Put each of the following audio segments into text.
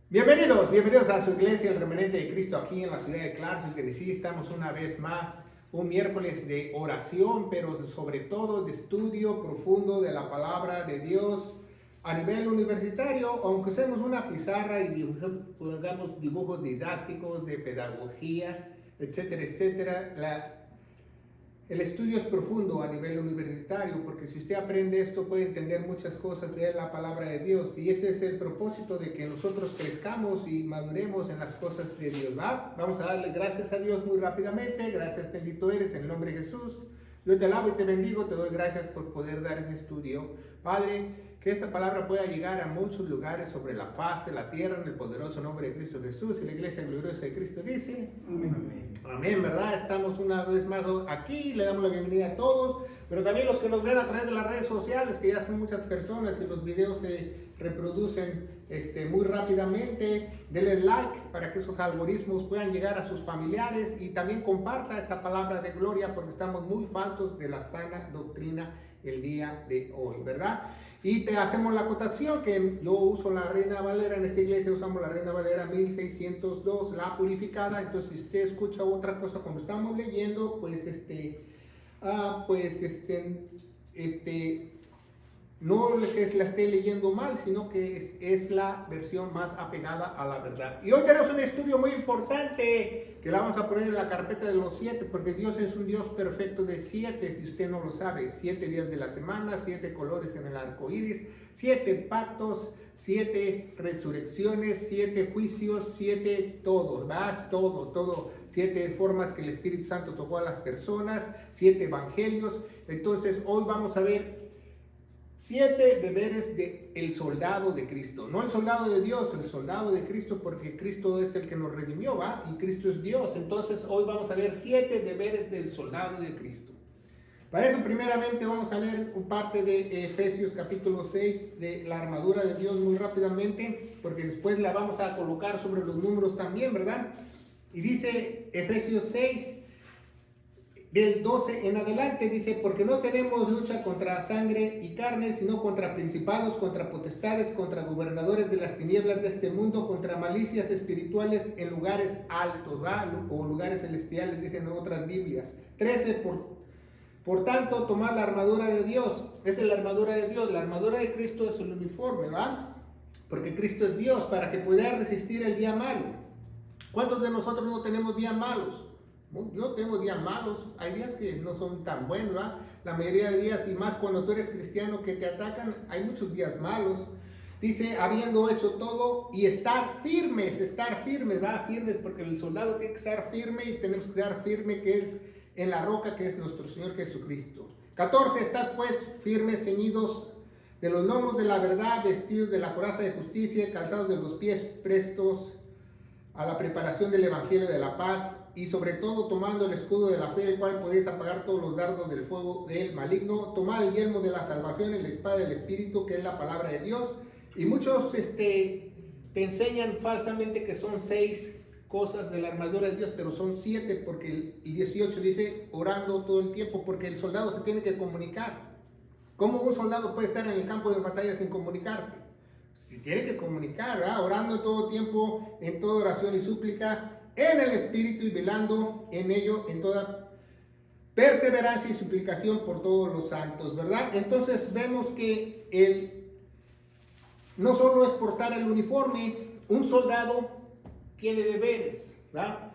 Bienvenidos a su iglesia, el Remanente de Cristo, aquí en la ciudad de Clarksville, Tennessee. Estamos una vez más, un miércoles de oración, pero sobre todo de estudio profundo de la palabra de Dios a nivel universitario, aunque usemos una pizarra y pongamos dibujos didácticos de pedagogía, etcétera, etcétera. El estudio es profundo a nivel universitario, porque si usted aprende esto puede entender muchas cosas de la palabra de Dios, y ese es el propósito de que nosotros crezcamos y maduremos en las cosas de Dios. Vamos a darle gracias a Dios muy rápidamente. Gracias, bendito eres, en el nombre de Jesús. Yo te alabo y te bendigo, te doy gracias por poder dar ese estudio. Padre, que esta palabra pueda llegar a muchos lugares sobre la faz de la tierra, en el poderoso nombre de Cristo Jesús. Y la iglesia gloriosa de Cristo dice: amén. Amén, ¿verdad? Estamos una vez más aquí, le damos la bienvenida a todos, pero también los que nos ven a través de las redes sociales, que ya son muchas personas y los videos se reproducen muy rápidamente. Denle like para que esos algoritmos puedan llegar a sus familiares, y también comparta esta palabra de gloria, porque estamos muy faltos de la sana doctrina el día de hoy, ¿verdad? Y te hacemos la acotación que yo uso la Reina Valera, en esta iglesia usamos la Reina Valera 1602, la purificada. Entonces, si usted escucha otra cosa cuando estamos leyendo, pues no es que la esté leyendo mal, sino que es la versión más apegada a la verdad. Y hoy tenemos un estudio muy importante que la vamos a poner en la carpeta de los 7, porque Dios es un Dios perfecto de 7, si usted no lo sabe. 7 días de la semana, 7 colores en el arco iris, 7 pactos, 7 resurrecciones, 7 juicios, 7 todo, ¿verdad? Todo. 7 formas que el Espíritu Santo tocó a las personas, 7 evangelios. Entonces, hoy vamos a ver 7 deberes del soldado de Cristo. No el soldado de Dios, el soldado de Cristo, porque Cristo es el que nos redimió, ¿va? Y Cristo es Dios. Entonces hoy vamos a ver 7 deberes del soldado de Cristo. Para eso primeramente vamos a leer parte de Efesios capítulo 6 de la armadura de Dios muy rápidamente, porque después la vamos a colocar sobre los números también, ¿verdad? Y dice Efesios 6, del 12 en adelante, dice: porque no tenemos lucha contra sangre y carne, sino contra principados, contra potestades, contra gobernadores de las tinieblas de este mundo, contra malicias espirituales en lugares altos, ¿va? O lugares celestiales, dicen en otras Biblias. 13, por tanto, tomar la armadura de Dios. Esa es la armadura de Dios. La armadura de Cristo es el uniforme, ¿va? Porque Cristo es Dios, para que pueda resistir el día malo. ¿Cuántos de nosotros no tenemos días malos? Yo tengo días malos, hay días que no son tan buenos, ¿verdad? La mayoría de días, y más cuando tú eres cristiano que te atacan, hay muchos días malos. Dice: habiendo hecho todo y estar firmes, ¿verdad? Firmes, porque el soldado tiene que estar firme, y tenemos que estar firme que es en la roca, que es nuestro Señor Jesucristo. 14, estad pues firmes, ceñidos de los lomos de la verdad, vestidos de la coraza de justicia, calzados de los pies prestos a la preparación del evangelio de la paz, y sobre todo tomando el escudo de la fe, el cual podéis apagar todos los dardos del fuego del maligno. Tomar el yelmo de la salvación y la espada del Espíritu, que es la palabra de Dios. Y muchos te enseñan falsamente que son 6 cosas de la armadura de Dios, pero son 7, porque el 18 dice orando todo el tiempo, porque el soldado se tiene que comunicar. ¿Cómo un soldado puede estar en el campo de batalla sin comunicarse? Si tiene que comunicar, ¿verdad? Orando todo tiempo, en toda oración y súplica, en el Espíritu, y velando en ello en toda perseverancia y suplicación por todos los santos, ¿verdad? Entonces vemos que no solo es portar el uniforme, un soldado tiene deberes, ¿verdad?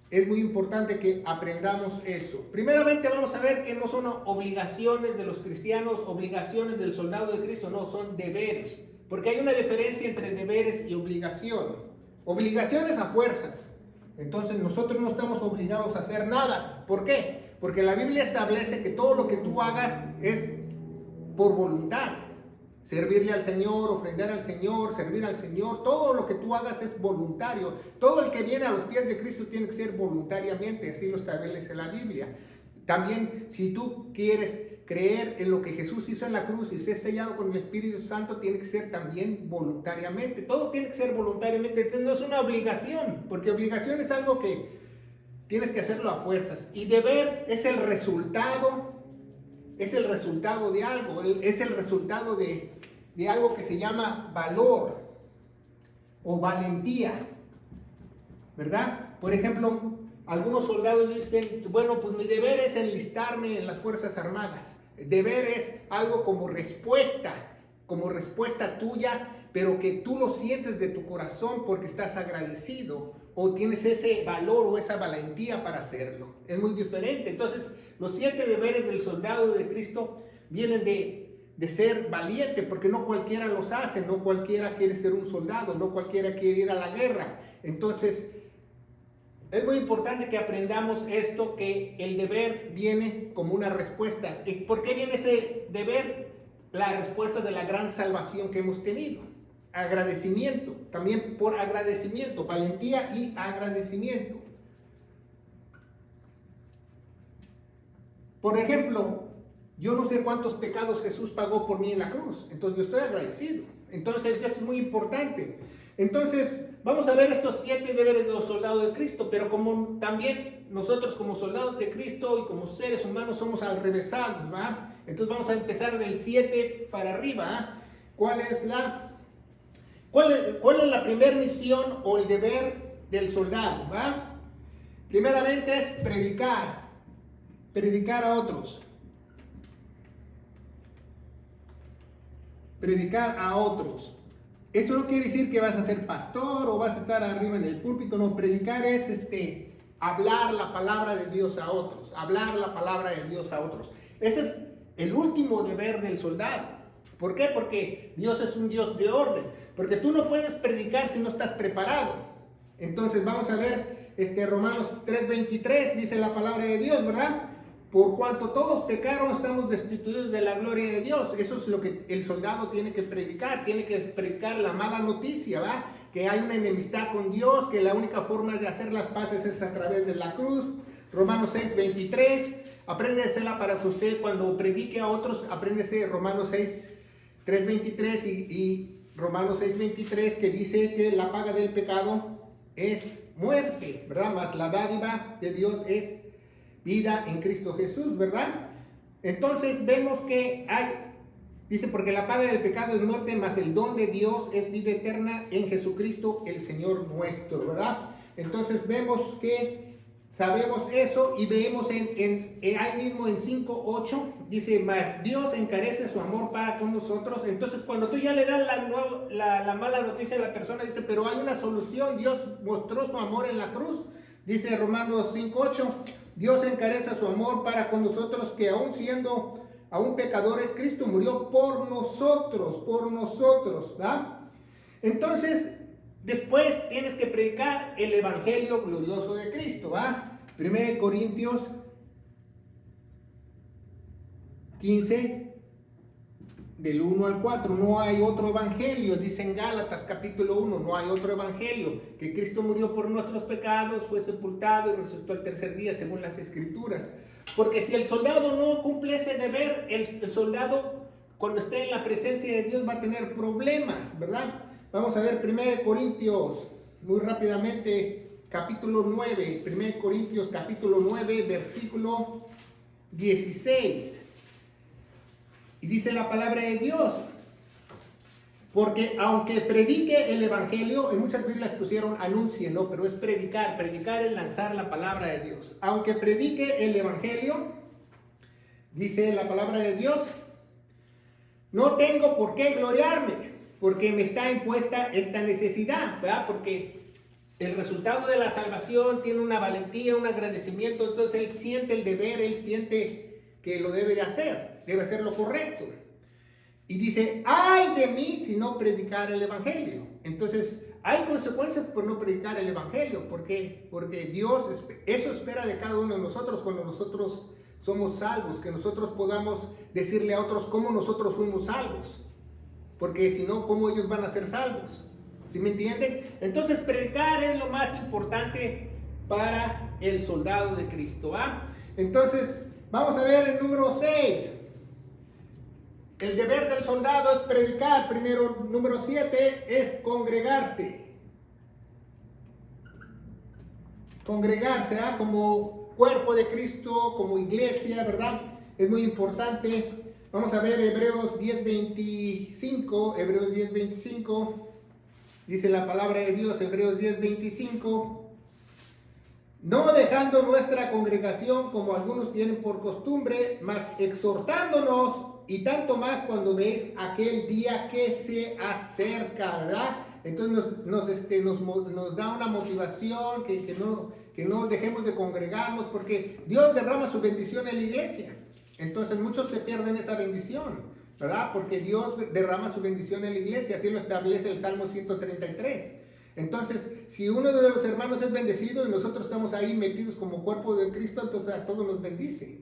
Es muy importante que aprendamos eso. Primeramente vamos a ver que no son obligaciones de los cristianos, obligaciones del soldado de Cristo, no, son deberes. Porque hay una diferencia entre deberes y obligación. Obligaciones a fuerzas. Entonces nosotros no estamos obligados a hacer nada. ¿Por qué? Porque la Biblia establece que todo lo que tú hagas es por voluntad. Servirle al Señor, ofrendar al Señor, servir al Señor, todo lo que tú hagas es voluntario. Todo el que viene a los pies de Cristo tiene que ser voluntariamente, así lo establece la Biblia. También, si tú quieres creer en lo que Jesús hizo en la cruz y ser sellado con el Espíritu Santo, tiene que ser también voluntariamente. Todo tiene que ser voluntariamente. Entonces no es una obligación, porque obligación es algo que tienes que hacerlo a fuerzas. Y deber es el resultado de algo, es el resultado de algo que se llama valor. o valentía, ¿verdad? Por ejemplo, algunos soldados dicen, bueno, pues mi deber es enlistarme en las Fuerzas Armadas. El deber es algo como respuesta tuya, pero que tú lo sientes de tu corazón porque estás agradecido o tienes ese valor o esa valentía para hacerlo. Es muy diferente. Entonces, los 7 deberes del soldado de Cristo vienen de ser valiente, porque no cualquiera los hace, no cualquiera quiere ser un soldado, no cualquiera quiere ir a la guerra. Entonces, es muy importante que aprendamos esto, que el deber viene como una respuesta. ¿Y por qué viene ese deber? La respuesta de la gran salvación que hemos tenido. Agradecimiento, también por agradecimiento, valentía y agradecimiento. Por ejemplo, yo no sé cuántos pecados Jesús pagó por mí en la cruz, entonces yo estoy agradecido. Entonces eso es muy importante. Entonces vamos a ver estos 7 deberes de los soldados de Cristo, pero como también nosotros como soldados de Cristo y como seres humanos somos alrevesados, ¿va? Entonces vamos a empezar del 7 para arriba, ¿va? ¿Cuál es la primera misión o el deber del soldado? ¿Va? Primeramente es predicar a otros. Predicar a otros. Eso no quiere decir que vas a ser pastor o vas a estar arriba en el púlpito, no. Predicar es hablar la palabra de Dios a otros, hablar la palabra de Dios a otros. Ese es el último deber del soldado. ¿Por qué? Porque Dios es un Dios de orden, porque tú no puedes predicar si no estás preparado. Entonces vamos a ver Romanos 3:23, dice la palabra de Dios, ¿verdad? Por cuanto todos pecaron, estamos destituidos de la gloria de Dios. Eso es lo que el soldado tiene que predicar la mala noticia, ¿va? Que hay una enemistad con Dios, que la única forma de hacer las paces es a través de la cruz. Romanos 6:23, apréndesela para que usted cuando predique a otros, apréndese Romanos 3:23 y Romanos 6:23, que dice que la paga del pecado es muerte, ¿verdad? Mas la dádiva de Dios es vida en Cristo Jesús, ¿verdad? Entonces vemos que dice, porque la paga del pecado es muerte, mas el don de Dios es vida eterna en Jesucristo el Señor nuestro, ¿verdad? Entonces sabemos eso y vemos ahí mismo en 5:8, dice, mas Dios encarece su amor para con nosotros. Entonces cuando tú ya le das la mala noticia a la persona, dice, pero hay una solución, Dios mostró su amor en la cruz. Dice Romanos 5:8, Dios encarece su amor para con nosotros, que aún siendo pecadores, Cristo murió por nosotros, ¿verdad? Entonces, después tienes que predicar el evangelio glorioso de Cristo, ¿va? 1 Corintios 15, del 1 al 4, no hay otro evangelio, dice en Gálatas capítulo 1, no hay otro evangelio, que Cristo murió por nuestros pecados, fue sepultado y resucitó el tercer día según las Escrituras. Porque si el soldado no cumple ese deber, el soldado cuando esté en la presencia de Dios va a tener problemas, ¿verdad? Vamos a ver 1 Corintios, muy rápidamente, capítulo 9, 1 Corintios capítulo 9, versículo 16. Y dice la palabra de Dios, porque aunque predique el evangelio, en muchas Biblias pusieron anuncie, ¿no? Pero es predicar es lanzar la palabra de Dios. Aunque predique el evangelio, dice la palabra de Dios, no tengo por qué gloriarme, porque me está impuesta esta necesidad, ¿verdad? Porque el resultado de la salvación tiene una valentía, un agradecimiento, entonces él siente el deber, él siente que lo debe de hacer, debe hacer lo correcto. Y dice, ay de mí si no predicar el evangelio. Entonces, hay consecuencias por no predicar el evangelio. ¿Por qué? Porque Dios, eso espera de cada uno de nosotros cuando nosotros somos salvos, que nosotros podamos decirle a otros cómo nosotros fuimos salvos. Porque si no, ¿cómo ellos van a ser salvos? ¿Sí me entienden? Entonces, predicar es lo más importante para el soldado de Cristo, ¿va? Entonces, vamos a ver el número 6. El deber del soldado es predicar. Primero, número 7 es congregarse. Congregarse, ¿ah? Como cuerpo de Cristo, como iglesia, ¿verdad? Es muy importante. Vamos a ver Hebreos 10:25. Hebreos 10:25. Dice la palabra de Dios, Hebreos 10:25. No dejando nuestra congregación como algunos tienen por costumbre, mas exhortándonos, y tanto más cuando veis aquel día que se acerca, ¿verdad? Entonces nos da una motivación que no dejemos de congregarnos, porque Dios derrama su bendición en la iglesia. Entonces muchos se pierden esa bendición, ¿verdad? Porque Dios derrama su bendición en la iglesia, así lo establece el Salmo 133. Entonces, si uno de los hermanos es bendecido y nosotros estamos ahí metidos como cuerpo de Cristo, entonces a todos nos bendice,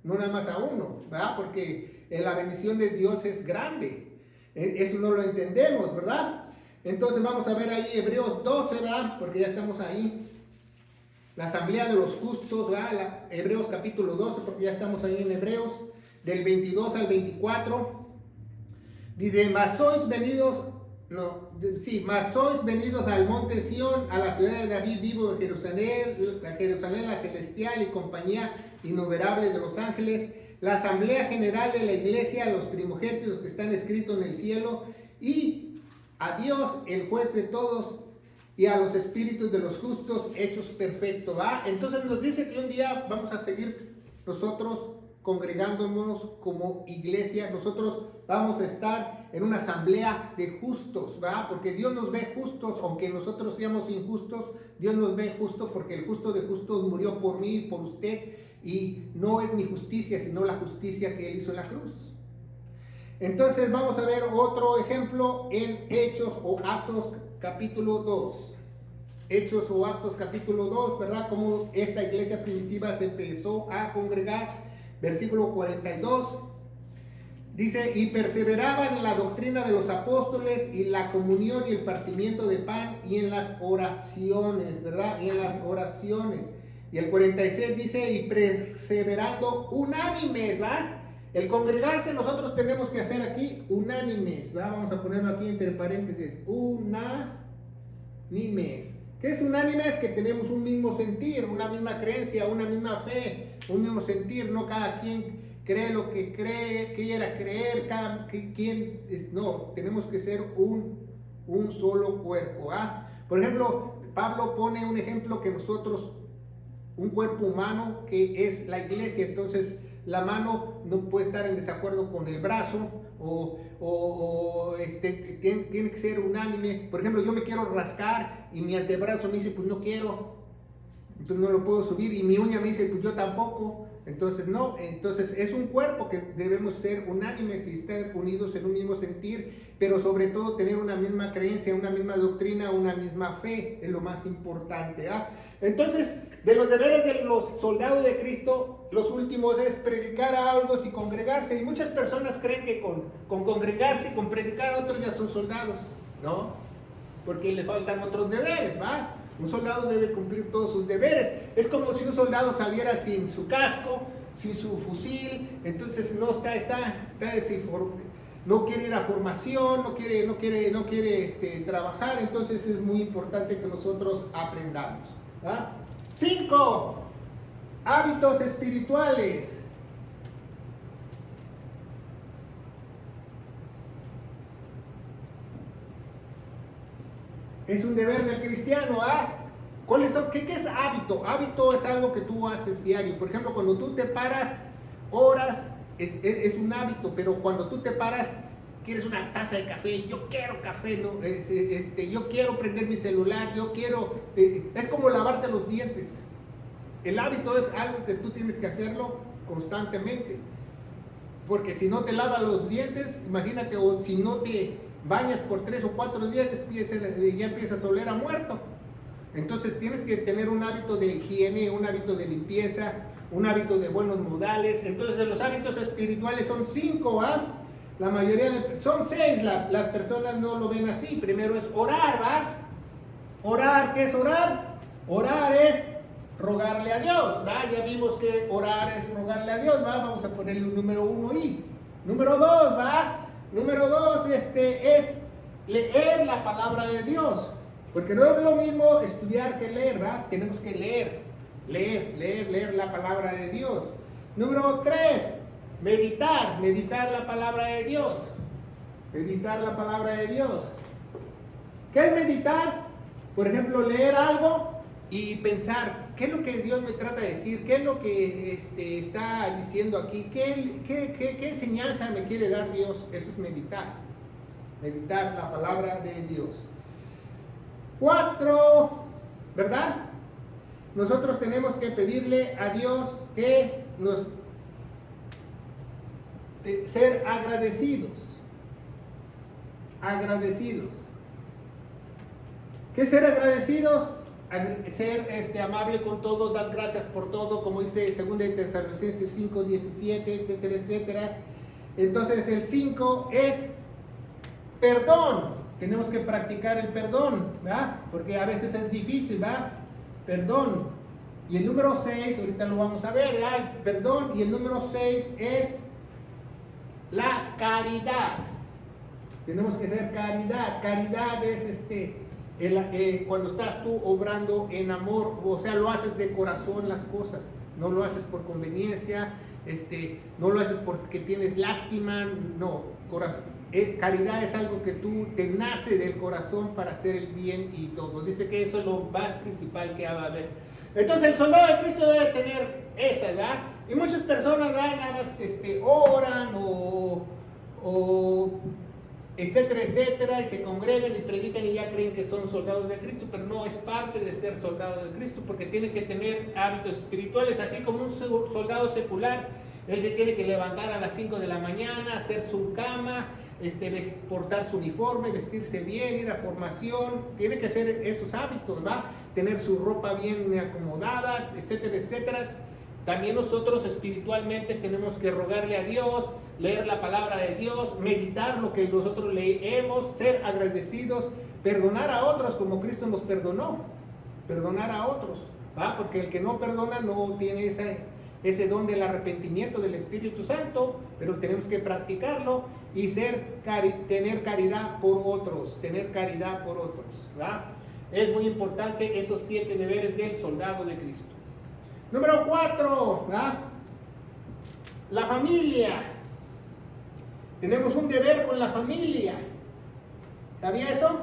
no nada más a uno, ¿verdad? Porque la bendición de Dios es grande, eso no lo entendemos, ¿verdad? Entonces vamos a ver ahí Hebreos 12, ¿verdad? Porque ya estamos ahí, la asamblea de los justos, ¿verdad? Hebreos capítulo 12, porque ya estamos ahí en Hebreos, del 22 al 24, dice, mas sois venidos al monte Sión, a la ciudad de David vivo de Jerusalén la celestial y compañía innumerable de los ángeles, la asamblea general de la iglesia, los primogénitos que están escritos en el cielo, y a Dios, el juez de todos, y a los espíritus de los justos hechos perfectos, ¿va? Entonces nos dice que un día vamos a seguir nosotros congregándonos como iglesia, nosotros vamos a estar en una asamblea de justos, ¿verdad? Porque Dios nos ve justos, aunque nosotros seamos injustos, Dios nos ve justos porque el justo de justos murió por mí y por usted, y no es mi justicia, sino la justicia que Él hizo en la cruz. Entonces vamos a ver otro ejemplo en Hechos o Actos capítulo 2. Hechos o Actos capítulo 2, ¿verdad? Cómo esta iglesia primitiva se empezó a congregar. Versículo 42, dice, y perseveraban en la doctrina de los apóstoles y la comunión y el partimiento de pan y en las oraciones, ¿verdad? Y en las oraciones. Y el 46 dice, y perseverando unánimes, ¿verdad? El congregarse nosotros tenemos que hacer aquí unánimes, ¿verdad? Vamos a ponerlo aquí entre paréntesis, unánimes. ¿Qué es unánime? Es que tenemos un mismo sentir, una misma creencia, una misma fe, un mismo sentir, no cada quien cree lo que cree, quiera creer, no, tenemos que ser un solo cuerpo, ¿ah? Por ejemplo, Pablo pone un ejemplo que nosotros, un cuerpo humano que es la iglesia, entonces la mano no puede estar en desacuerdo con el brazo, tiene que ser unánime. Por ejemplo, yo me quiero rascar y mi antebrazo me dice, pues no quiero, entonces no lo puedo subir, y mi uña me dice, pues yo tampoco. Entonces no, entonces es un cuerpo que debemos ser unánimes y estar unidos en un mismo sentir, pero sobre todo tener una misma creencia, una misma doctrina, una misma fe, es lo más importante, ¿ah? Entonces, de los deberes de los soldados de Cristo, los últimos es predicar a algo y congregarse, y muchas personas creen que con congregarse y con predicar a otros ya son soldados, ¿no? Porque le faltan otros deberes, ¿va? Un soldado debe cumplir todos sus deberes. Es como si un soldado saliera sin su casco, sin su fusil, entonces no no quiere ir a formación, no quiere trabajar, entonces es muy importante que nosotros aprendamos. 5 hábitos espirituales. Es un deber del cristiano, ¿ah? ¿Cuáles son? ¿Qué es hábito? Hábito es algo que tú haces diario. Por ejemplo, cuando tú te paras horas, es un hábito, pero cuando tú te paras, quieres una taza de café, yo quiero café, ¿no? Yo quiero prender mi celular, es como lavarte los dientes. El hábito es algo que tú tienes que hacerlo constantemente, porque si no te lavas los dientes, imagínate, o si no te bañas por 3 o 4 días, ya empiezas a oler a muerto. Entonces tienes que tener un hábito de higiene, un hábito de limpieza, un hábito de buenos modales. Entonces los hábitos espirituales son 5, ¿va? La mayoría son 6, las personas no lo ven así. Primero es orar, ¿va? Orar, ¿qué es orar? Orar es rogarle a Dios, ¿va? Ya vimos que orar es rogarle a Dios, ¿va? Vamos a ponerle un número 1 ahí. Número 2, ¿va? Número 2 es leer la palabra de Dios, porque no es lo mismo estudiar que leer, ¿verdad? Tenemos que leer la palabra de Dios. Número 3, meditar la palabra de Dios. Meditar la palabra de Dios. ¿Qué es meditar? Por ejemplo, leer algo y pensar, ¿qué es lo que Dios me trata de decir? ¿Qué es lo que está diciendo aquí? ¿Qué enseñanza me quiere dar Dios? Eso es meditar. Meditar la palabra de Dios. 4, ¿verdad? Nosotros tenemos que pedirle a Dios que nos ser agradecidos. Agradecidos. ¿Qué es ser agradecidos? Ser amable con todo, dar gracias por todo, como dice 2 Tesalonicenses 5, 17, etcétera, etcétera. Entonces el 5 es perdón. Tenemos que practicar el perdón, ¿verdad? Porque a veces es difícil, ¿verdad? Perdón. Y el número 6, ahorita lo vamos a ver, ¿verdad? El perdón. Y el número 6 es la caridad. Tenemos que hacer caridad. Caridad es cuando estás tú obrando en amor, o sea, lo haces de corazón las cosas, no lo haces por conveniencia, no lo haces porque tienes lástima, no, corazón. Caridad es algo que tú te nace del corazón para hacer el bien y todo. Dice que eso es lo más principal que va a haber. Entonces el soldado de Cristo debe tener esa, ¿verdad? Y muchas personas nada más oran o etcétera, etcétera, y se congregan y predican y ya creen que son soldados de Cristo, pero no es parte de ser soldado de Cristo, porque tiene que tener hábitos espirituales, así como un soldado secular. Él se tiene que levantar a las 5 de la mañana, hacer su cama, portar su uniforme, vestirse bien, ir a formación, tiene que hacer esos hábitos, ¿va? Tener su ropa bien acomodada, etcétera, etcétera. También nosotros espiritualmente tenemos que rogarle a Dios, leer la palabra de Dios, meditar lo que nosotros leemos, ser agradecidos, perdonar a otros como Cristo nos perdonó, perdonar a otros, ¿va? Porque el que no perdona no tiene ese don del arrepentimiento del Espíritu Santo, pero tenemos que practicarlo y tener caridad por otros, ¿va? Es muy importante esos 7 deberes del soldado de Cristo. Número 4, ¿va? La familia. Tenemos un deber con la familia. ¿Sabía eso?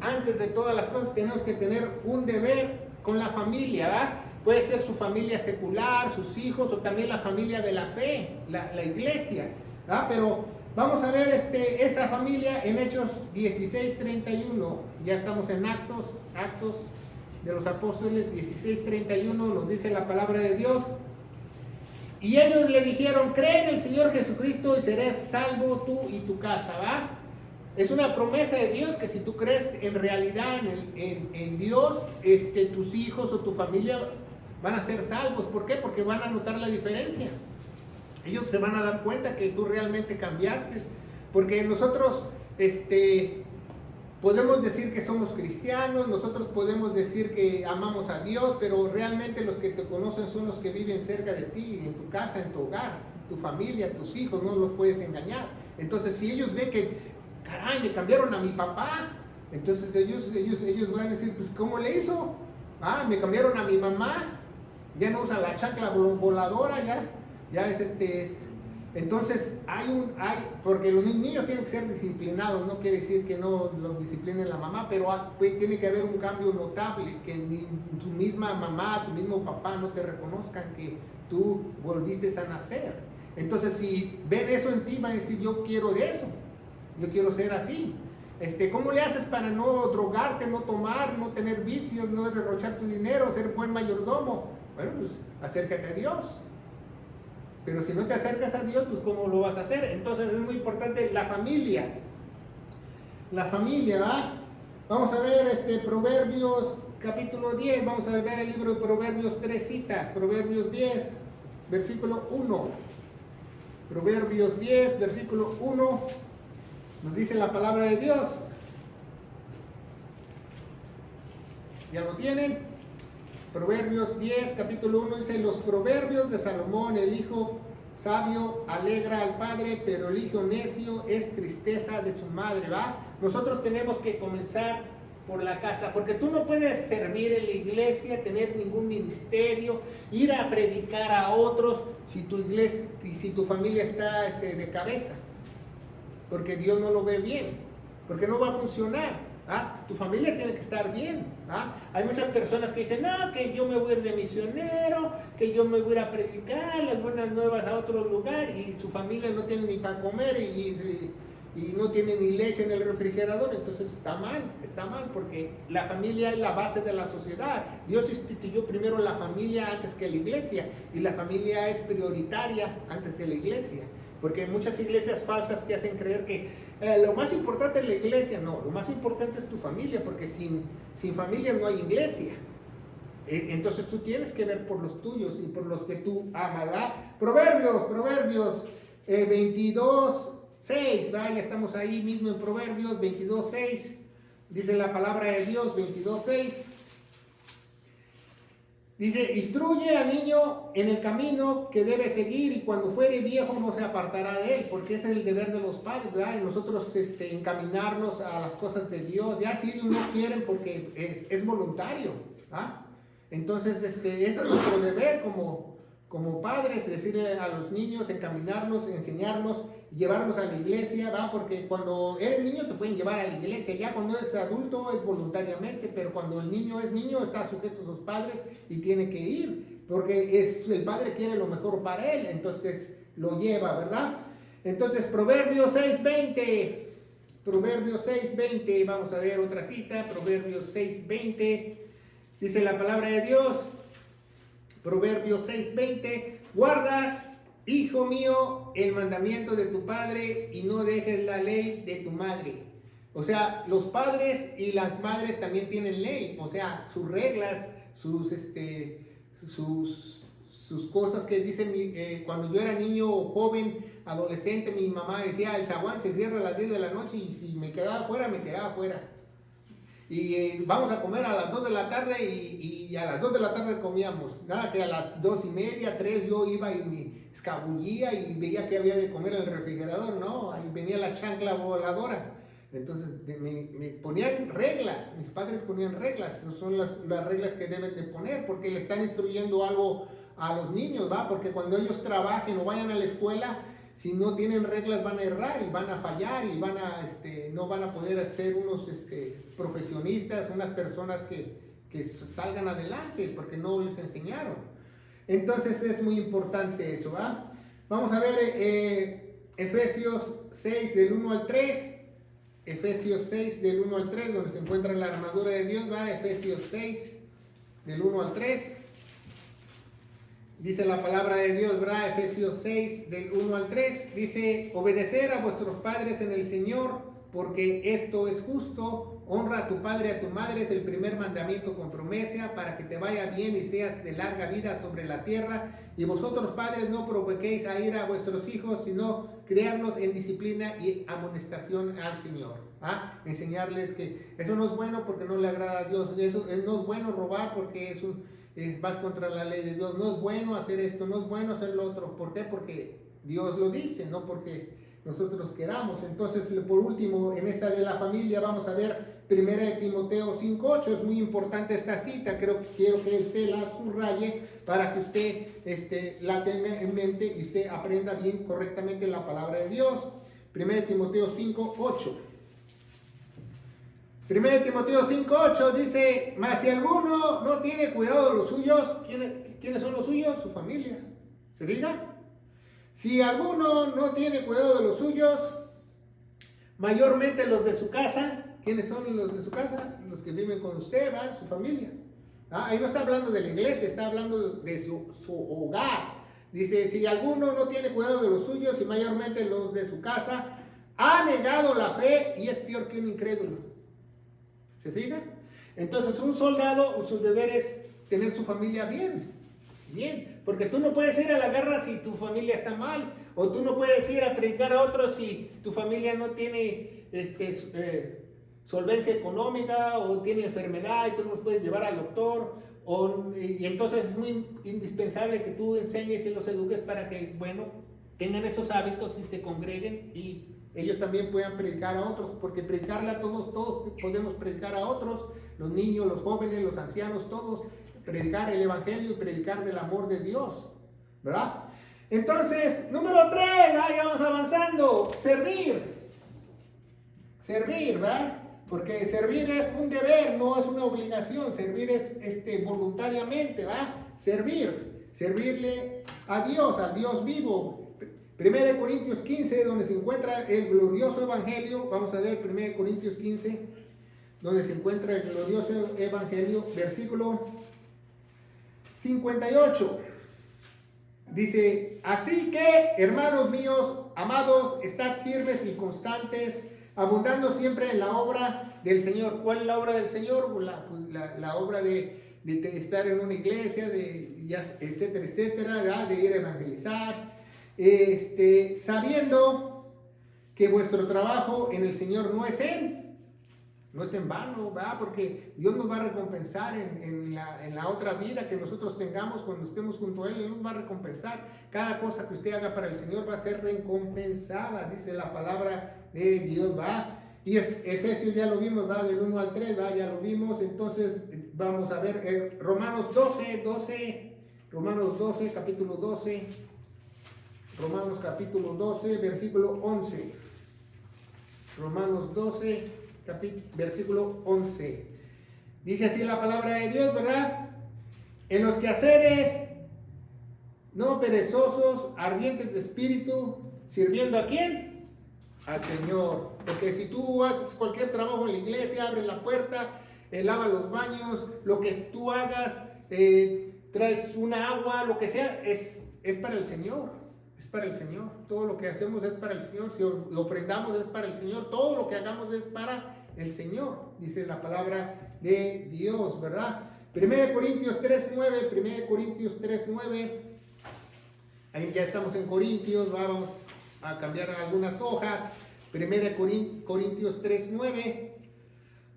Antes de todas las cosas tenemos que tener un deber con la familia, ¿va? Puede ser su familia secular, sus hijos, o también la familia de la fe, la iglesia, ¿va? Pero vamos a ver esa familia en Hechos 16:31. Ya estamos en Actos de los Apóstoles 16:31, nos dice la palabra de Dios. Y ellos le dijeron, cree en el Señor Jesucristo y serás salvo tú y tu casa, ¿va? Es una promesa de Dios que si tú crees en realidad en Dios, tus hijos o tu familia van a ser salvos. ¿Por qué? Porque van a notar la diferencia. Ellos se van a dar cuenta que tú realmente cambiaste. Porque nosotros podemos decir que somos cristianos, nosotros podemos decir que amamos a Dios, pero realmente los que te conocen son los que viven cerca de ti, en tu casa, en tu hogar, tu familia, tus hijos, no los puedes engañar. Entonces, si ellos ven que, caray, me cambiaron a mi papá, entonces ellos van a decir, pues, ¿cómo le hizo? Ah, me cambiaron a mi mamá, ya no usa la chancla voladora, ya es Entonces, porque los niños tienen que ser disciplinados, no quiere decir que no los discipline la mamá, pero tiene que haber un cambio notable, que ni tu misma mamá, tu mismo papá no te reconozcan que tú volviste a nacer. Entonces, si ven eso en ti, van a decir, yo quiero de eso, yo quiero ser así. ¿Cómo le haces para no drogarte, no tomar, no tener vicios, no derrochar tu dinero, ser buen mayordomo? Bueno, pues acércate a Dios. Pero si no te acercas a Dios, pues ¿cómo lo vas a hacer? Entonces es muy importante la familia. La familia, ¿va? Vamos a ver Proverbios capítulo 10. Vamos a ver el libro de Proverbios 3 citas. Proverbios 10, versículo 1. Proverbios 10, versículo 1. Nos dice la palabra de Dios. ¿Ya lo tienen? Proverbios 10, capítulo 1 dice, los proverbios de Salomón, el hijo sabio alegra al padre, pero el hijo necio es tristeza de su madre, ¿va? Nosotros tenemos que comenzar por la casa, porque tú no puedes servir en la iglesia, tener ningún ministerio, ir a predicar a otros, si tu iglesia, si tu familia está de cabeza, porque Dios no lo ve bien, porque no va a funcionar. ¿Ah? Tu familia tiene que estar bien. ¿Ah? Hay muchas personas que dicen, no, que yo me voy a ir de misionero, que yo me voy a ir a predicar las buenas nuevas a otro lugar, y su familia no tiene ni para comer y no tiene ni leche en el refrigerador. Entonces está mal, porque la familia es la base de la sociedad. Dios instituyó primero la familia antes que la iglesia, y la familia es prioritaria antes de la iglesia. Porque muchas iglesias falsas te hacen creer que lo más importante es la iglesia. No, lo más importante es tu familia, porque sin familia no hay iglesia. Entonces tú tienes que ver por los tuyos y por los que tú amas, ¿verdad? Proverbios 22:6, ¿verdad? Ya estamos ahí mismo en Proverbios 22:6. Dice la palabra de Dios, 22:6. Dice, instruye al niño en el camino que debe seguir, y cuando fuere viejo no se apartará de él, porque ese es el deber de los padres, ¿verdad? Y nosotros encaminarnos a las cosas de Dios, ya si ellos no quieren, porque es voluntario, ¿ah? Entonces, ese es nuestro deber como padres, decirle a los niños, encaminarnos, enseñarnos, llevarnos a la iglesia, ¿va? Porque cuando eres niño te pueden llevar a la iglesia, ya cuando eres adulto es voluntariamente, pero cuando el niño es niño está sujeto a sus padres y tiene que ir, porque el padre quiere lo mejor para él, entonces lo lleva, ¿verdad? Entonces, Proverbios 6:20, vamos a ver otra cita, Proverbios 6:20, dice la palabra de Dios, Proverbios 6:20, guarda, hijo mío, el mandamiento de tu padre y no dejes la ley de tu madre. O sea, los padres y las madres también tienen ley, o sea, sus reglas, sus cosas que dicen. Cuando yo era niño, joven, adolescente, mi mamá decía, el zaguán se cierra a las 10 de la noche, y si me quedaba afuera, me quedaba afuera. Y vamos a comer a las 2 de la tarde, y a las 2 de la tarde comíamos. Nada que a las 2:30, 3 yo iba y me escabullía y veía que había de comer en el refrigerador. No, ahí venía la chancla voladora. Entonces me ponían reglas, mis padres ponían reglas. Esas son las reglas que deben de poner, porque le están instruyendo algo a los niños, ¿va? Porque cuando ellos trabajen o vayan a la escuela, si no tienen reglas van a errar y van a fallar, y no van a poder ser unos profesionistas, unas personas que salgan adelante, porque no les enseñaron. Entonces es muy importante eso, ¿va? Vamos a ver Efesios 6 del 1 al 3. Efesios 6 del 1 al 3, donde se encuentra la armadura de Dios, ¿va? Efesios 6 del 1 al 3. Dice la palabra de Dios, ¿verdad? Efesios 6 del 1 al 3. Dice, obedecer a vuestros padres en el Señor, porque esto es justo. Honra a tu padre y a tu madre, es el primer mandamiento con promesa, para que te vaya bien y seas de larga vida sobre la tierra. Y vosotros, padres, no provoquéis a ira a vuestros hijos, sino criarlos en disciplina y amonestación al Señor. ¿Ah? Enseñarles que eso no es bueno porque no le agrada a Dios. Eso no es bueno robar porque vas contra la ley de Dios. No es bueno hacer esto, no es bueno hacer lo otro. ¿Por qué? Porque Dios lo dice, no porque nosotros queramos. Entonces, por último, en esa de la familia, vamos a ver 1 Timoteo 5:8. Es muy importante esta cita. Quiero que usted la subraye para que usted la tenga en mente y usted aprenda bien correctamente la palabra de Dios. 1 Timoteo 5:8. 1 Timoteo 5:8 dice, mas si alguno no tiene cuidado de los suyos, ¿quiénes son los suyos? Su familia. ¿Se diga? Si alguno no tiene cuidado de los suyos, mayormente los de su casa. ¿Quiénes son los de su casa? Los que viven con usted, ¿va? Su familia. Ahí no está hablando de la iglesia, está hablando de su hogar. Dice, si alguno no tiene cuidado de los suyos, y mayormente los de su casa, ha negado la fe y es peor que un incrédulo. ¿Se fija? Entonces, un soldado, su deber es tener su familia bien. Bien, porque tú no puedes ir a la guerra si tu familia está mal, o tú no puedes ir a predicar a otros si tu familia no tiene solvencia económica, o tiene enfermedad y tú no los puedes llevar al doctor, y entonces es muy indispensable que tú enseñes y los eduques para que, tengan esos hábitos y se congreguen y ellos también puedan predicar a otros, porque predicarle a todos podemos predicar a otros, los niños, los jóvenes, los ancianos, todos, predicar el evangelio y predicar del amor de Dios, ¿verdad? Entonces, número 3, ya vamos avanzando, servir, ¿verdad? Porque servir es un deber, no es una obligación. Servir es voluntariamente, ¿va? Servirle a Dios, al Dios vivo. 1 Corintios 15, donde se encuentra el glorioso evangelio. Vamos a ver 1 Corintios 15, donde se encuentra el glorioso evangelio, versículo 58. Dice, así que, hermanos míos, amados, estad firmes y constantes, abundando siempre en la obra del Señor. ¿Cuál es la obra del Señor? La obra de estar en una iglesia, etcétera, etcétera, ¿verdad? De ir a evangelizar, sabiendo que vuestro trabajo en el Señor no es en vano, ¿verdad? Porque Dios nos va a recompensar en la otra vida que nosotros tengamos cuando estemos junto a Él. Él nos va a recompensar. Cada cosa que usted haga para el Señor va a ser recompensada, dice la palabra de Dios, ¿va? Y Efesios ya lo vimos, ¿va? Del 1 al 3, ¿va? Ya lo vimos. Entonces vamos a ver Romanos 12, capítulo 12, Romanos capítulo 12, versículo 11. Romanos 12, versículo 11. Dice así la palabra de Dios, ¿verdad? En los quehaceres no perezosos, ardientes de espíritu, sirviendo ¿a quién? Al Señor. Porque si tú haces cualquier trabajo en la iglesia, abres la puerta, lava los baños, lo que tú hagas, traes una agua, lo que sea, es para el Señor. Es para el Señor. Todo lo que hacemos es para el Señor. Si ofrendamos es para el Señor. Todo lo que hagamos es para el Señor. Dice la palabra de Dios, ¿verdad? 1 Corintios 3:9. 1 Corintios 3:9. Ahí ya estamos en Corintios. Vamos a cambiar algunas hojas. 1 Corintios 3:9.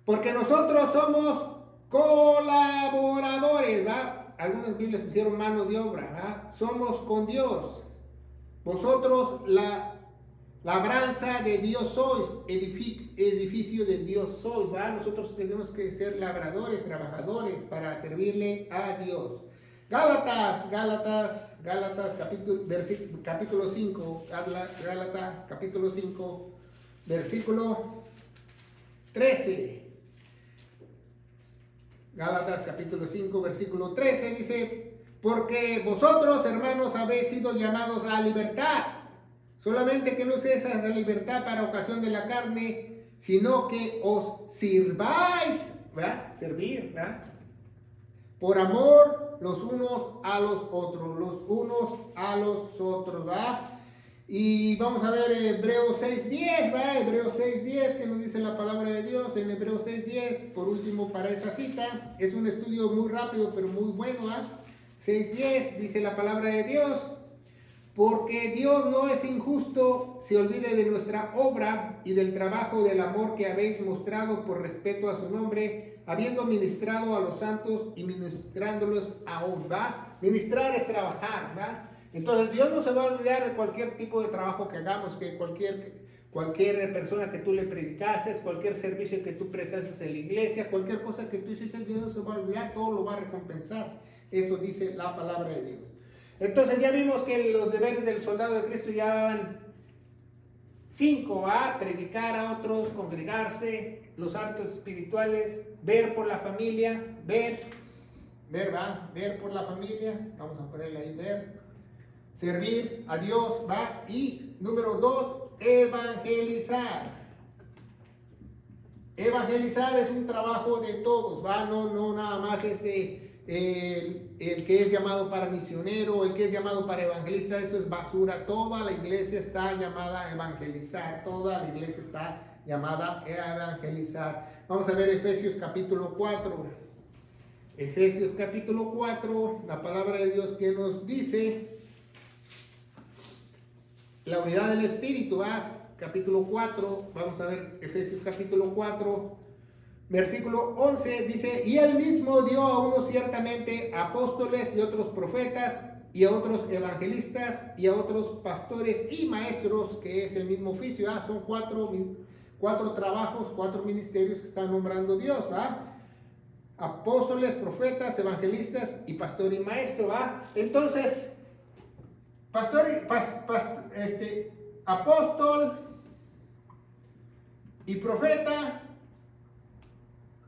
Porque nosotros somos colaboradores, ¿va? Algunas Biblias pusieron mano de obra, ¿va? Somos con Dios. Vosotros la labranza de Dios sois, edificio de Dios sois, ¿va? Nosotros tenemos que ser labradores, trabajadores para servirle a Dios. Gálatas, capítulo 5, Gálatas, capítulo 5, versículo 13. Gálatas, capítulo 5, versículo 13, dice, porque vosotros, hermanos, habéis sido llamados a la libertad, solamente que no sea esa libertad para ocasión de la carne, sino que os sirváis, ¿verdad? Servir, ¿verdad? Por amor los unos a los otros, ¿verdad? Y vamos a ver Hebreos 6:10, ¿verdad? Hebreos 6:10, que nos dice la palabra de Dios en Hebreos 6:10, por último para esa cita. Es un estudio muy rápido, pero muy bueno, ¿verdad? 6:10, dice la palabra de Dios, porque Dios no es injusto, se olvide de nuestra obra y del trabajo del amor que habéis mostrado por respeto a su nombre, habiendo ministrado a los santos y ministrándolos aún, ¿va? Ministrar es trabajar, ¿va? Entonces Dios no se va a olvidar de cualquier tipo de trabajo que hagamos, que cualquier persona que tú le predicases, cualquier servicio que tú prestases en la iglesia, cualquier cosa que tú hiciste, Dios no se va a olvidar, todo lo va a recompensar. Eso dice la palabra de Dios. Entonces ya vimos que los deberes del soldado de Cristo ya van 5, a predicar a otros, congregarse, los hábitos espirituales, ver por la familia, ver por la familia, vamos a ponerle ahí, ver, servir a Dios, ¿va? Y número 2, evangelizar. Evangelizar es un trabajo de todos, ¿va? No nada más es el que es llamado para misionero, el que es llamado para evangelista, eso es basura. Toda la iglesia está llamada a evangelizar, toda la iglesia está llamada a evangelizar. Vamos a ver Efesios capítulo 4. Efesios capítulo 4, la palabra de Dios que nos dice la unidad del Espíritu, ¿va? Capítulo 4, vamos a ver Efesios capítulo 4, versículo 11, dice, y él mismo dio a unos ciertamente apóstoles y otros profetas y a otros evangelistas y a otros pastores y maestros, que es el mismo oficio, ¿va? Son cuatro trabajos, 4 ministerios que está nombrando Dios, ¿va? Apóstoles, profetas, evangelistas y pastor y maestro, ¿va? Entonces, apóstol y profeta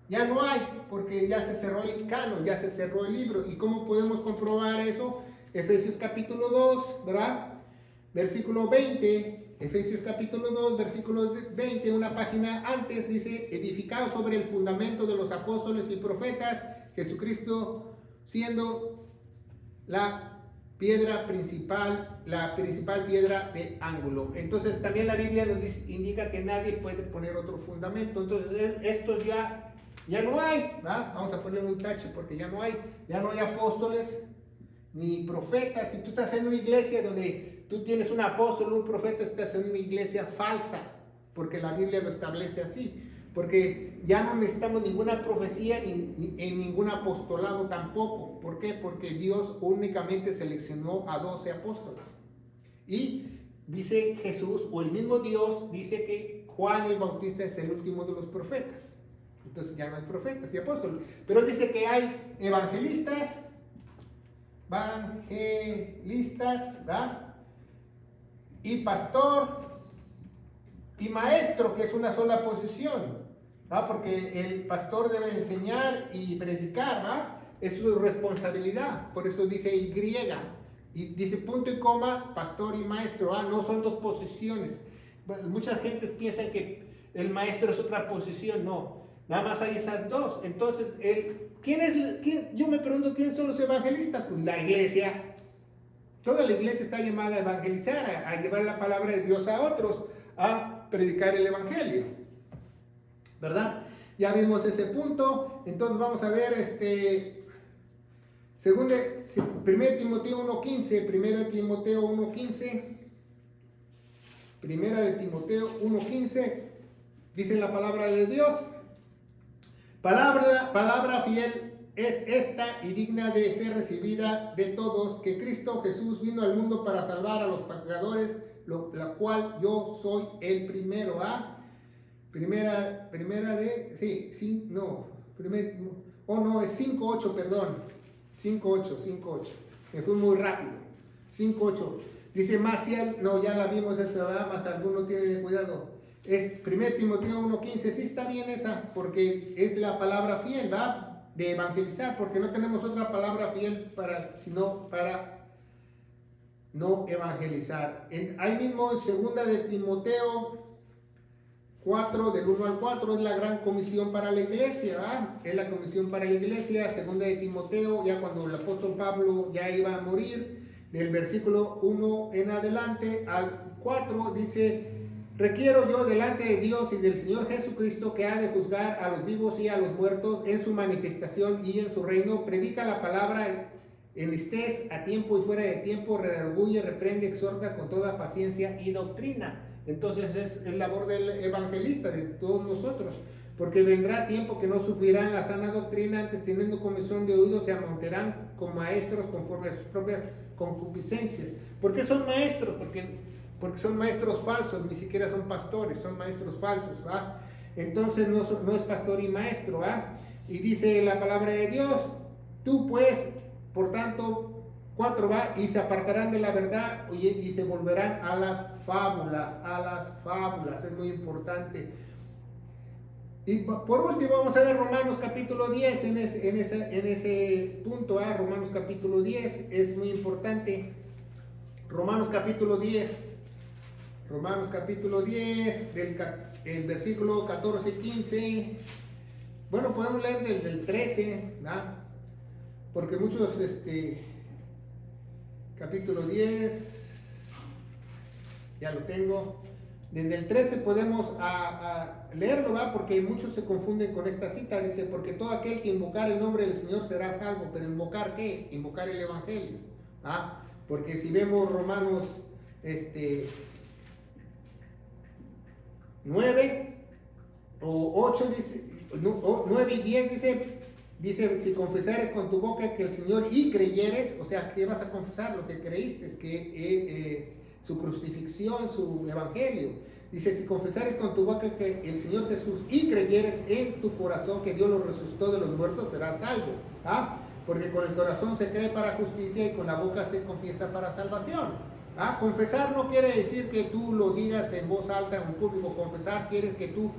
Ya no hay, porque ya se cerró el canon, ya se cerró el libro. ¿Y cómo podemos comprobar eso? Efesios capítulo 2, ¿verdad? Versículo 20, Efesios capítulo 2, versículo 20, una página antes, dice, edificado sobre el fundamento de los apóstoles y profetas, Jesucristo siendo la piedra principal, la principal piedra de ángulo. Entonces también la Biblia nos indica que nadie puede poner otro fundamento. Entonces estos ya no hay, ¿va? Vamos a ponerle un tache porque ya no hay apóstoles ni profetas. Si tú estás en una iglesia donde tú tienes un apóstol, un profeta, estás en una iglesia falsa, porque la Biblia lo establece así. Porque ya no necesitamos ninguna profecía ni en ningún apostolado tampoco. ¿Por qué? Porque Dios únicamente seleccionó a 12 apóstoles. Y dice Jesús, o el mismo Dios, dice que Juan el Bautista es el último de los profetas. Entonces ya no hay profetas y apóstoles. Pero dice que hay evangelistas, ¿verdad? Y pastor y maestro, que es una sola posición. Porque el pastor debe enseñar y predicar, ¿va? Es su responsabilidad. Por eso dice Y, y dice punto y coma, pastor y maestro, no son dos posiciones. Mucha gente piensa que el maestro es otra posición. No, nada más hay esas dos. Entonces, yo me pregunto, ¿quiénes son los evangelistas? Pues la iglesia. Toda la iglesia está llamada a evangelizar, a llevar la palabra de Dios a otros, a predicar el evangelio, ¿verdad? Ya vimos ese punto. Entonces vamos a ver 1 Timoteo 1:15, 1 Timoteo 1:15, dice la palabra de Dios, palabra fiel es esta y digna de ser recibida de todos, que Cristo Jesús vino al mundo para salvar a los pecadores, la cual yo soy el primero. Primera de, es 5:8, perdón, 5:8, me fui muy rápido, 5:8, dice más si ya la vimos esa, ¿verdad? Más alguno tiene cuidado, es 1 Timoteo 1:15, sí está bien esa, porque es la palabra fiel, ¿va? De evangelizar, porque no tenemos otra palabra fiel sino para no evangelizar. Ahí mismo en 2 de Timoteo 4, del 1 al 4, es la gran comisión para la iglesia, ¿verdad? Es la comisión para la iglesia. 2 de Timoteo, ya cuando el apóstol Pablo ya iba a morir, del versículo 1 en adelante al 4, dice: requiero yo delante de Dios y del Señor Jesucristo, que ha de juzgar a los vivos y a los muertos en su manifestación y en su reino, predica la palabra en estés a tiempo y fuera de tiempo, redarguye, reprende, exhorta con toda paciencia y doctrina. Entonces es el labor del evangelista, de todos nosotros, porque vendrá tiempo que no sufrirán la sana doctrina, antes teniendo comezón de oídos se amontarán con maestros conforme a sus propias concupiscencias. ¿Por qué son maestros? Porque son maestros falsos, ni siquiera son pastores, son maestros falsos, ¿va? Entonces no es pastor y maestro, ¿va? Y dice la palabra de Dios, tú pues, por tanto, 4, ¿va? Y se apartarán de la verdad y se volverán a las fábulas, es muy importante. Y por último vamos a ver Romanos capítulo 10 en ese punto, ¿va? Romanos capítulo 10 es muy importante. Romanos capítulo 10, el versículo 14 y 15. Bueno, podemos leer del 13, ¿verdad? Porque muchos, capítulo 10, ya lo tengo. Desde el 13 podemos leerlo, ¿verdad? Porque muchos se confunden con esta cita. Dice: porque todo aquel que invocar el nombre del Señor será salvo. Pero ¿invocar qué? Invocar el Evangelio, ¿ah? Porque si vemos Romanos 9 o 8, dice, 9 y 10 dice: si confesares con tu boca que el Señor y creyeres, o sea, ¿qué vas a confesar? Lo que creíste, es que su crucifixión, su evangelio. Dice: si confesares con tu boca que el Señor Jesús y creyeres en tu corazón que Dios lo resucitó de los muertos, serás salvo, ¿ah? Porque con el corazón se cree para justicia y con la boca se confiesa para salvación. Confesar no quiere decir que tú lo digas en voz alta en público. Confesar quiere que tú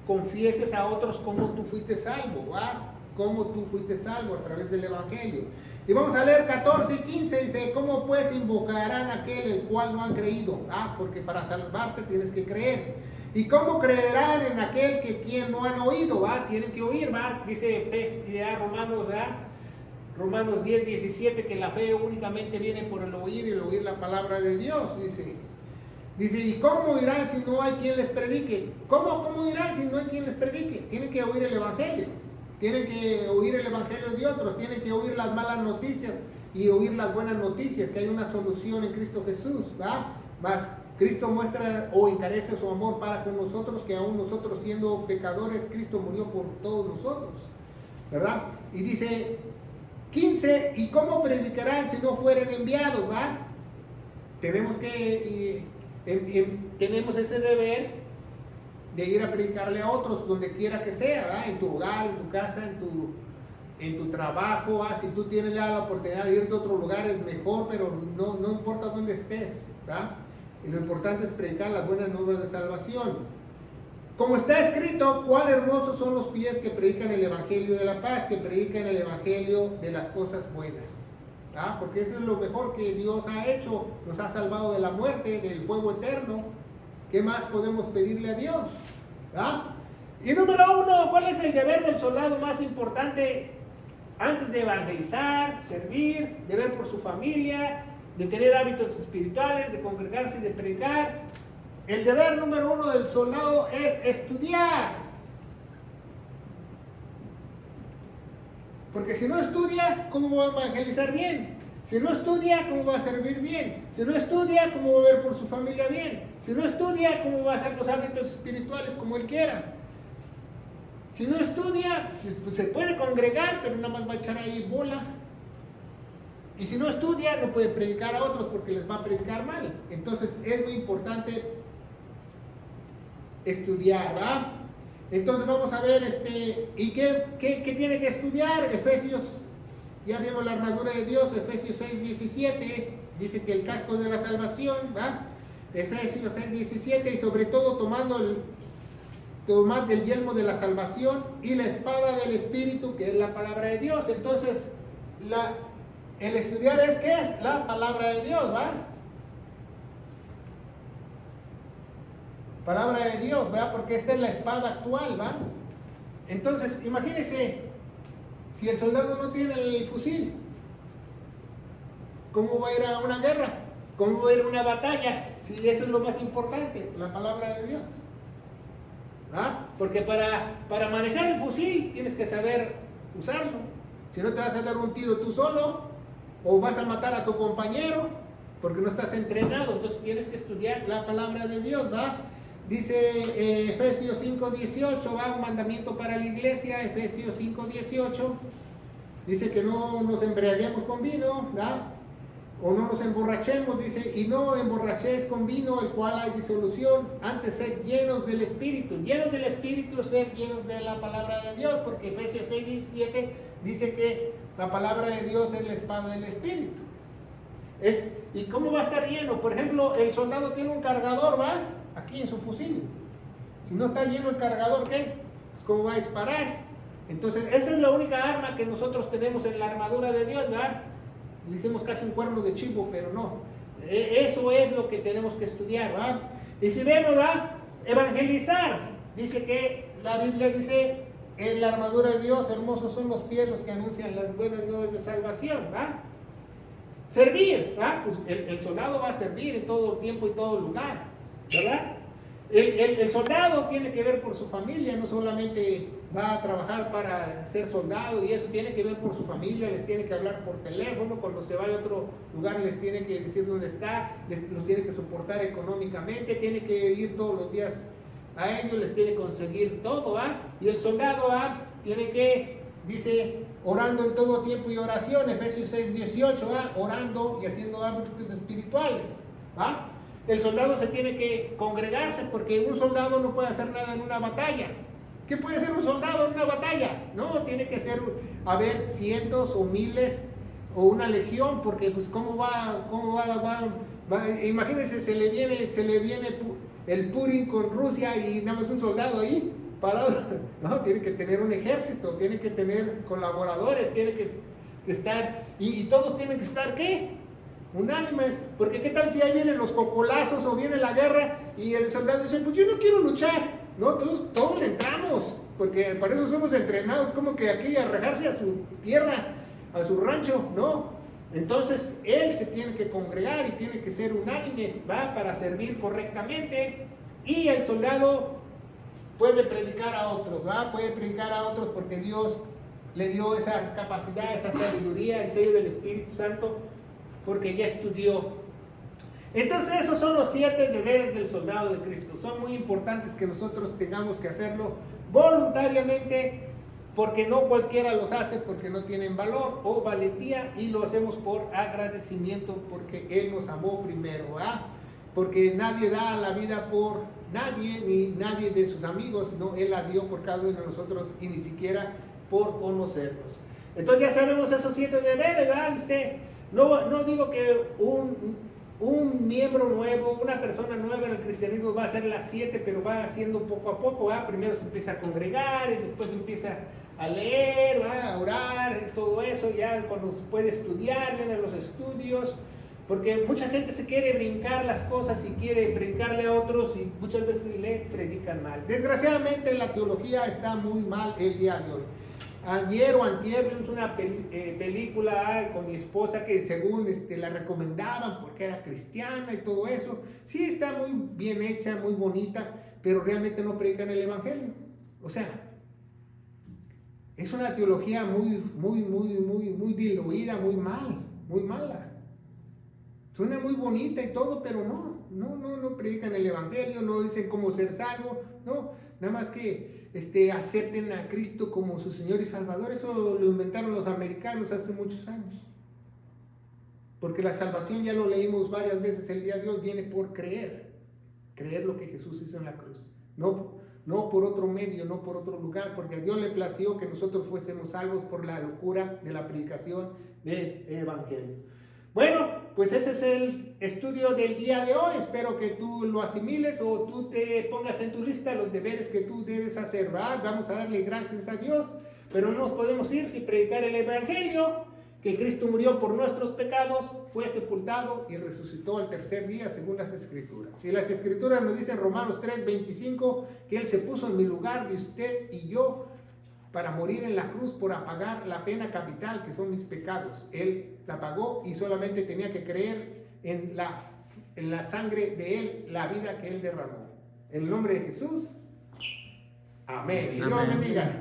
confieses a otros cómo tú fuiste salvo, ¿va? Cómo tú fuiste salvo a través del Evangelio. Y vamos a leer 14 y 15, dice, ¿cómo pues invocarán a aquel el cual no han creído? Porque para salvarte tienes que creer. ¿Y cómo creerán en aquel que quien no han oído? Tienen que oír, dice Romanos, Romanos 10, 17, que la fe únicamente viene por el oír y el oír la palabra de Dios, dice, ¿y cómo irán si no hay quien les predique? ¿Cómo irán si no hay quien les predique? Tienen que oír el Evangelio, tienen que oír el Evangelio de otros, tienen que oír las malas noticias y oír las buenas noticias, que hay una solución en Cristo Jesús, Más Cristo muestra o encarece su amor para con nosotros, que aún nosotros siendo pecadores, Cristo murió por todos nosotros, ¿verdad? Y dice 15, ¿y cómo predicarán si no fueren enviados? Tenemos que, tenemos ese deber de ir a predicarle a otros donde quiera que sea, en tu hogar, en tu casa, en tu trabajo. Si tú tienes la oportunidad de irte a otro lugar es mejor, pero no importa dónde estés, y lo importante es predicar las buenas nuevas de salvación. Como está escrito, cuán hermosos son los pies que predican el Evangelio de la paz, que predican el Evangelio de las cosas buenas. Porque eso es lo mejor que Dios ha hecho, nos ha salvado de la muerte, del fuego eterno. ¿Qué más podemos pedirle a Dios? Y número 1, ¿cuál es el deber del soldado más importante antes de evangelizar, servir, de ver por su familia, de tener hábitos espirituales, de congregarse y de predicar? El deber número 1 del soldado es estudiar. Porque si no estudia, ¿cómo va a evangelizar bien? Si no estudia, ¿cómo va a servir bien? Si no estudia, ¿cómo va a ver por su familia bien? Si no estudia, ¿cómo va a hacer los hábitos espirituales como él quiera? Si no estudia, pues se puede congregar, pero nada más va a echar ahí bola. Y si no estudia, no puede predicar a otros porque les va a predicar mal. Entonces es muy importante estudiar, Entonces vamos a ver, ¿y qué tiene que estudiar? Efesios, ya vimos la armadura de Dios, Efesios 6, 17, dice que el casco de la salvación, Efesios 6, 17, y sobre todo tomad el yelmo de la salvación y la espada del Espíritu, que es la palabra de Dios. Entonces, el estudiar es, ¿qué es? La palabra de Dios, Palabra de Dios, porque esta es la espada actual, Entonces, imagínense, si el soldado no tiene el fusil, ¿cómo va a ir a una guerra? ¿Cómo va a ir a una batalla? Si eso es lo más importante, la palabra de Dios. Porque para manejar el fusil tienes que saber usarlo. Si no te vas a dar un tiro tú solo, o vas a matar a tu compañero, porque no estás entrenado, entonces tienes que estudiar la palabra de Dios, Dice Efesios 5:18, un mandamiento para la iglesia, Efesios 5:18, dice que no nos embriaguemos con vino, o no nos emborrachemos, dice, y no emborrachéis con vino, el cual hay disolución, antes sed llenos del Espíritu, sed llenos de la palabra de Dios, porque Efesios 6:17 dice que la palabra de Dios es la espada del Espíritu. ¿Y cómo va a estar lleno? Por ejemplo, el soldado tiene un cargador, aquí en su fusil. Si no está lleno el cargador, ¿qué? Pues ¿cómo va a disparar? Entonces, esa es la única arma que nosotros tenemos en la armadura de Dios, Le hicimos casi un cuerno de chivo, pero no. Eso es lo que tenemos que estudiar, Y si vemos, evangelizar, dice que la Biblia dice, en la armadura de Dios, hermosos son los pies los que anuncian las buenas nuevas de salvación, Servir, pues el soldado va a servir en todo tiempo y todo lugar, ¿verdad? El soldado tiene que ver por su familia, no solamente va a trabajar para ser soldado y eso, tiene que ver por su familia, les tiene que hablar por teléfono, cuando se va a otro lugar les tiene que decir dónde está, los tiene que soportar económicamente, tiene que ir todos los días a ellos, les tiene que conseguir todo, y el soldado tiene que, dice, orando en todo tiempo y oración, Efesios 6:18, orando y haciendo hábitos espirituales, El soldado se tiene que congregarse, porque un soldado no puede hacer nada en una batalla. ¿Qué puede hacer un soldado en una batalla? No, tiene que ser, cientos o miles o una legión, porque pues cómo va, imagínense, se le viene el Putin con Rusia y nada más un soldado ahí, parado, no, tiene que tener un ejército, tiene que tener colaboradores, tiene que estar, y todos tienen que estar, ¿qué? Unánimes, porque qué tal si ahí vienen los cocolazos o viene la guerra y el soldado dice, pues yo no quiero luchar, no, todos le entramos, porque para eso somos entrenados, como que aquí a rajarse a su tierra, a su rancho, no. Entonces él se tiene que congregar y tiene que ser unánimes, ¿va? Para servir correctamente, y el soldado puede predicar a otros, ¿va? Puede predicar a otros porque Dios le dio esa capacidad, esa sabiduría, el sello del Espíritu Santo, porque ya estudió. Entonces esos son los 7 deberes del soldado de Cristo. Son muy importantes que nosotros tengamos que hacerlo voluntariamente, porque no cualquiera los hace porque no tienen valor o valentía, y lo hacemos por agradecimiento porque Él nos amó primero, ¿verdad? Porque nadie da la vida por nadie, ni nadie de sus amigos, no, Él la dio por cada uno de nosotros y ni siquiera por conocernos. Entonces ya sabemos esos 7 deberes, ¿verdad? No digo que un miembro nuevo, una persona nueva en el cristianismo va a hacer las 7, pero va haciendo poco a poco, ¿va? Primero se empieza a congregar y después empieza a leer, ¿va? A orar y todo eso, ya cuando se puede estudiar, vienen los estudios, porque mucha gente se quiere brincar las cosas y quiere predicarle a otros y muchas veces le predican mal. Desgraciadamente la teología está muy mal el día de hoy. Ayer o antier vimos una película con mi esposa que según la recomendaban porque era cristiana y todo eso. Sí, está muy bien hecha, muy bonita, pero realmente no predican el evangelio. O sea, es una teología muy diluida, muy mala. Suena muy bonita y todo, pero no predican el evangelio, no dicen cómo ser salvo, no, nada más que acepten a Cristo como su Señor y Salvador. Eso lo inventaron los americanos hace muchos años. Porque la salvación, ya lo leímos varias veces el día de hoy, viene por creer lo que Jesús hizo en la cruz. No por otro medio, no por otro lugar, porque a Dios le plació que nosotros fuésemos salvos por la locura de la predicación del evangelio. Bueno, pues ese es el estudio del día de hoy. Espero que tú lo asimiles o tú te pongas en tu lista los deberes que tú debes hacer, ¿verdad? Vamos a darle gracias a Dios, pero no nos podemos ir sin predicar el evangelio, que Cristo murió por nuestros pecados, fue sepultado y resucitó al tercer día según las Escrituras. Y las Escrituras nos dicen en Romanos 3:25 que Él se puso en mi lugar de usted y yo para morir en la cruz por apagar la pena capital que son mis pecados. Él la pagó y solamente tenía que creer en la sangre de Él, la vida que Él derramó. En el nombre de Jesús, amén. Y Dios bendiga.